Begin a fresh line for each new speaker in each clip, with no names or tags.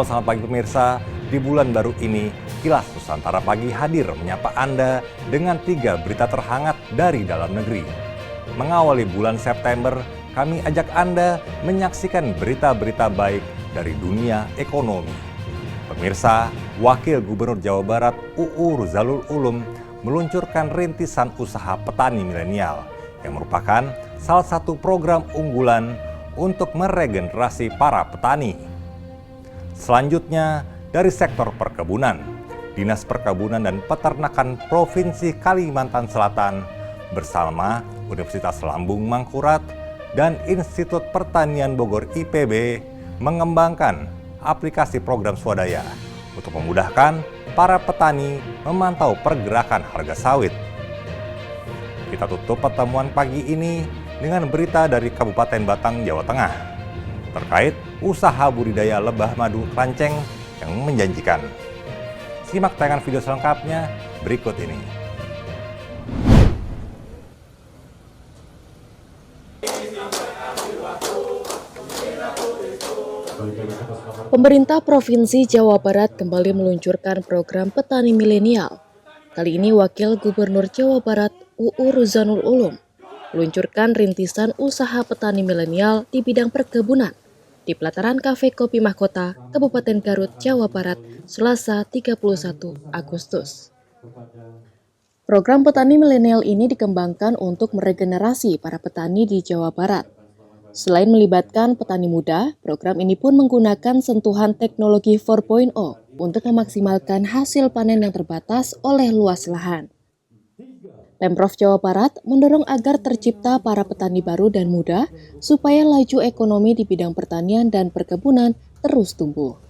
Halo selamat pagi pemirsa, di bulan baru ini Kilas Nusantara Pagi hadir menyapa Anda dengan 3 berita terhangat dari dalam negeri. Mengawali bulan September, kami ajak Anda menyaksikan berita-berita baik dari dunia ekonomi. Pemirsa, Wakil Gubernur Jawa Barat UU Ruzanul Ulum meluncurkan rintisan usaha petani milenial yang merupakan salah satu program unggulan untuk meregenerasi para petani. Selanjutnya, dari sektor perkebunan, Dinas Perkebunan dan Peternakan Provinsi Kalimantan Selatan bersama Universitas Lambung Mangkurat dan Institut Pertanian Bogor IPB mengembangkan aplikasi program swadaya untuk memudahkan para petani memantau pergerakan harga sawit. Kita tutup pertemuan pagi ini dengan berita dari Kabupaten Batang, Jawa Tengah terkait usaha budidaya lebah madu keranceng yang menjanjikan. Simak tayangan video selengkapnya berikut ini.
Pemerintah Provinsi Jawa Barat kembali meluncurkan program petani milenial. Kali ini Wakil Gubernur Jawa Barat UU Ruzanul Ulum meluncurkan rintisan usaha petani milenial di bidang perkebunan di pelataran Kafe Kopi Mahkota, Kabupaten Garut, Jawa Barat, Selasa 31 Agustus. Program petani milenial ini dikembangkan untuk meregenerasi para petani di Jawa Barat. Selain melibatkan petani muda, program ini pun menggunakan sentuhan teknologi 4.0 untuk memaksimalkan hasil panen yang terbatas oleh luas lahan. Pemprov Jawa Barat mendorong agar tercipta para petani baru dan muda supaya laju ekonomi di bidang pertanian dan perkebunan terus tumbuh.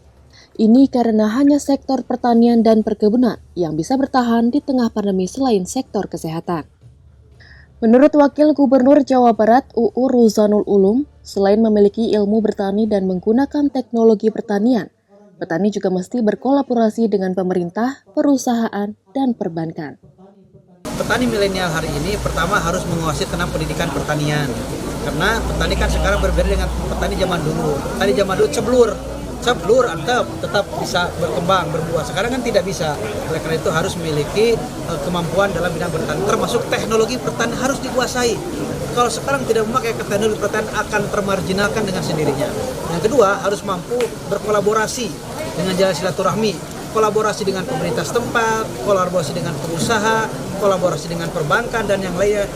Ini karena hanya sektor pertanian dan perkebunan yang bisa bertahan di tengah pandemi selain sektor kesehatan. Menurut Wakil Gubernur Jawa Barat UU Ruzanul Ulum, selain memiliki ilmu bertani dan menggunakan teknologi pertanian, petani juga mesti berkolaborasi dengan pemerintah, perusahaan, dan perbankan.
Petani milenial hari ini pertama harus menguasai tentang pendidikan pertanian. Karena petani kan sekarang berbeda dengan petani zaman dulu. Petani zaman dulu ceblur tetap bisa berkembang, berbuah. Sekarang kan tidak bisa. Oleh karena itu harus memiliki kemampuan dalam bidang bertani. Termasuk teknologi pertanian harus dikuasai. Kalau sekarang tidak memakai teknologi pertanian akan termarginalkan dengan sendirinya. Yang kedua harus mampu berkolaborasi dengan jalan silaturahmi. Kolaborasi dengan pemerintah setempat, kolaborasi dengan pengusaha, kolaborasi dengan perbankan, dan yang lainnya.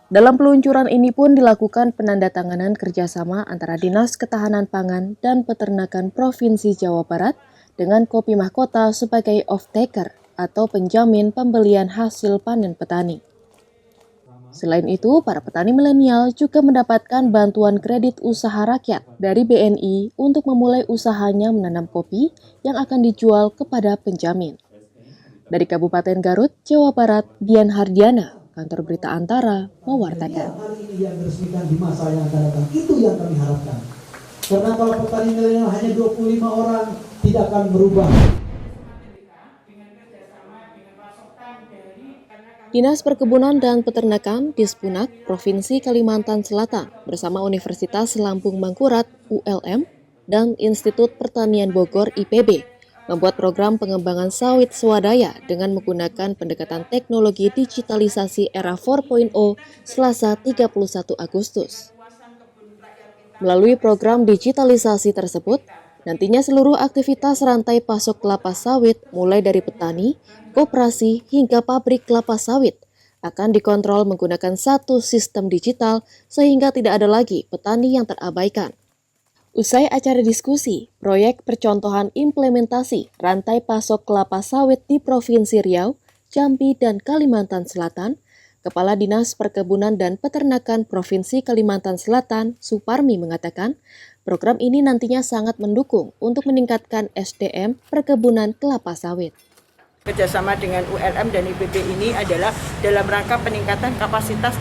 Dalam peluncuran ini pun dilakukan penandatanganan kerjasama antara Dinas Ketahanan Pangan dan Peternakan Provinsi Jawa Barat dengan Kopi Mahkota sebagai off-taker atau penjamin pembelian hasil panen petani. Selain itu, para petani milenial juga mendapatkan bantuan kredit usaha rakyat dari BNI untuk memulai usahanya menanam kopi yang akan dijual kepada penjamin. Dari Kabupaten Garut, Jawa Barat, Dian Hardiana, Kantor Berita Antara, mewartakan.
Hari ini yang diresmikan di masa yang akan datang, itu yang kami harapkan. Karena kalau petani milenial hanya 25 orang, tidak akan berubah.
Dinas Perkebunan dan Peternakan Dispunak Provinsi Kalimantan Selatan bersama Universitas Lambung Mangkurat ULM dan Institut Pertanian Bogor IPB membuat program pengembangan sawit swadaya dengan menggunakan pendekatan teknologi digitalisasi era 4.0 Selasa 31 Agustus. Melalui program digitalisasi tersebut, nantinya seluruh aktivitas rantai pasok kelapa sawit mulai dari petani, koperasi hingga pabrik kelapa sawit akan dikontrol menggunakan satu sistem digital sehingga tidak ada lagi petani yang terabaikan. Usai acara diskusi, proyek percontohan implementasi rantai pasok kelapa sawit di Provinsi Riau, Jambi, dan Kalimantan Selatan, Kepala Dinas Perkebunan dan Peternakan Provinsi Kalimantan Selatan, Suparmi, mengatakan program ini nantinya sangat mendukung untuk meningkatkan SDM perkebunan kelapa sawit.
Kerjasama dengan ULM dan IPB ini adalah dalam rangka peningkatan kapasitas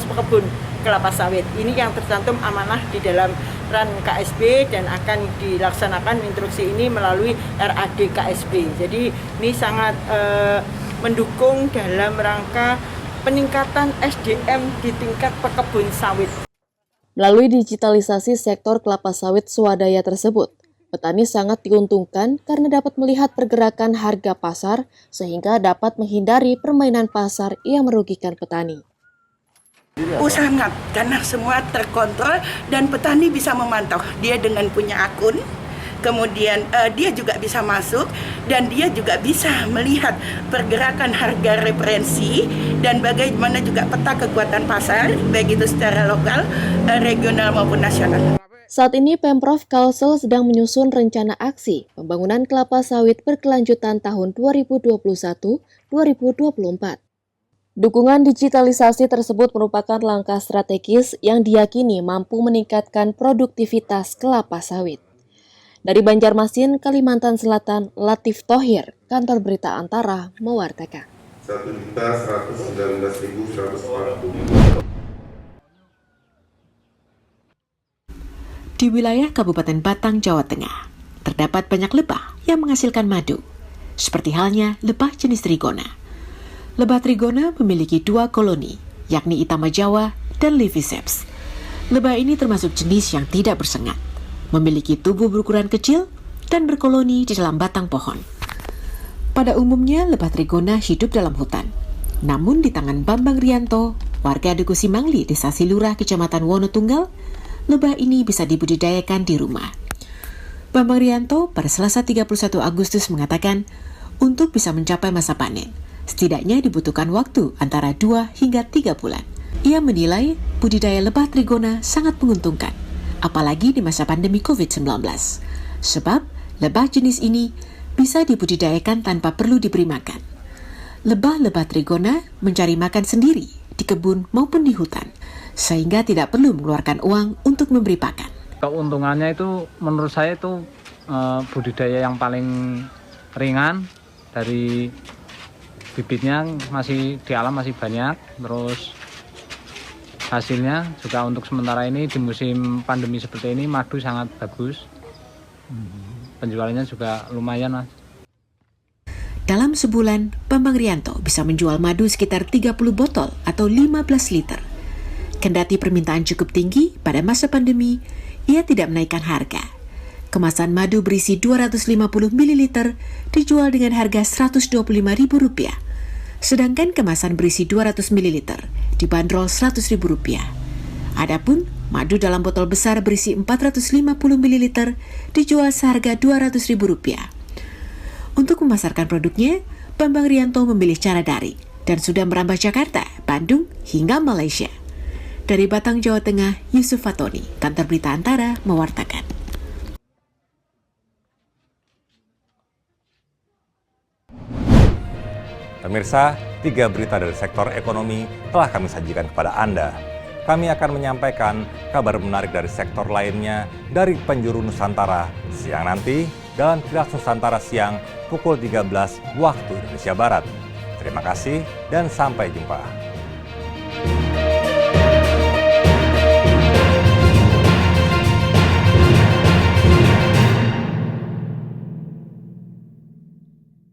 pekebun kelapa sawit. Ini yang tercantum amanah di dalam RAN KSB dan akan dilaksanakan instruksi ini melalui RAD KSB. Jadi ini sangat mendukung dalam rangka peningkatan SDM di tingkat pekebun sawit.
Melalui digitalisasi sektor kelapa sawit swadaya tersebut, Petani sangat diuntungkan karena dapat melihat pergerakan harga pasar sehingga dapat menghindari permainan pasar yang merugikan petani.
Sangat, karena semua terkontrol dan petani bisa memantau. Dia dengan punya akun, kemudian dia juga bisa masuk dan dia juga bisa melihat pergerakan harga referensi dan bagaimana juga peta kekuatan pasar, baik itu secara lokal, regional maupun nasional.
Saat ini Pemprov Kalsel sedang menyusun rencana aksi pembangunan kelapa sawit berkelanjutan tahun 2021-2024. Dukungan digitalisasi tersebut merupakan langkah strategis yang diyakini mampu meningkatkan produktivitas kelapa sawit. Dari Banjarmasin, Kalimantan Selatan, Latif Thohir, Kantor Berita Antara, mewartakan.
1.119.140.
Di wilayah Kabupaten Batang, Jawa Tengah, terdapat banyak lebah yang menghasilkan madu, seperti halnya lebah jenis Trigona. Lebah Trigona memiliki 2 koloni, yakni Itama Jawa dan Leviceps. Lebah ini termasuk jenis yang tidak bersengat, memiliki tubuh berukuran kecil dan berkoloni di dalam batang pohon. Pada umumnya, lebah Trigona hidup dalam hutan. Namun di tangan Bambang Rianto, warga Duku Simangli, Desa Silurah, Kecamatan Wonotunggal, lebah ini bisa dibudidayakan di rumah. Bambang Rianto pada Selasa 31 Agustus mengatakan, untuk bisa mencapai masa panen, setidaknya dibutuhkan waktu antara 2 hingga 3 bulan. Ia menilai budidaya lebah Trigona sangat menguntungkan, apalagi di masa pandemi COVID-19. Sebab, lebah jenis ini bisa dibudidayakan tanpa perlu diberi makan. Lebah-lebah Trigona mencari makan sendiri di kebun maupun di hutan, sehingga tidak perlu mengeluarkan uang untuk memberi pakan.
Keuntungannya itu menurut saya itu budidaya yang paling ringan, dari bibitnya masih di alam masih banyak, terus hasilnya juga untuk sementara ini di musim pandemi seperti ini madu sangat bagus, penjualannya juga lumayan, Mas.
Dalam sebulan, Bambang Rianto bisa menjual madu sekitar 30 botol atau 15 liter. Kendati permintaan cukup tinggi pada masa pandemi, ia tidak menaikkan harga. Kemasan madu berisi 250 ml dijual dengan harga Rp125.000, sedangkan kemasan berisi 200 ml dibanderol Rp100.000. Adapun madu dalam botol besar berisi 450 ml dijual seharga Rp200.000. Untuk memasarkan produknya, Bambang Rianto memilih cara daring dan sudah merambah Jakarta, Bandung, hingga Malaysia. Dari Batang, Jawa Tengah, Yusuf Fatoni, Kantor Berita Antara, mewartakan.
Pemirsa, 3 berita dari sektor ekonomi telah kami sajikan kepada Anda. Kami akan menyampaikan kabar menarik dari sektor lainnya dari penjuru Nusantara siang nanti dalam Kilas Nusantara siang pukul 13 waktu Indonesia Barat. Terima kasih dan sampai jumpa.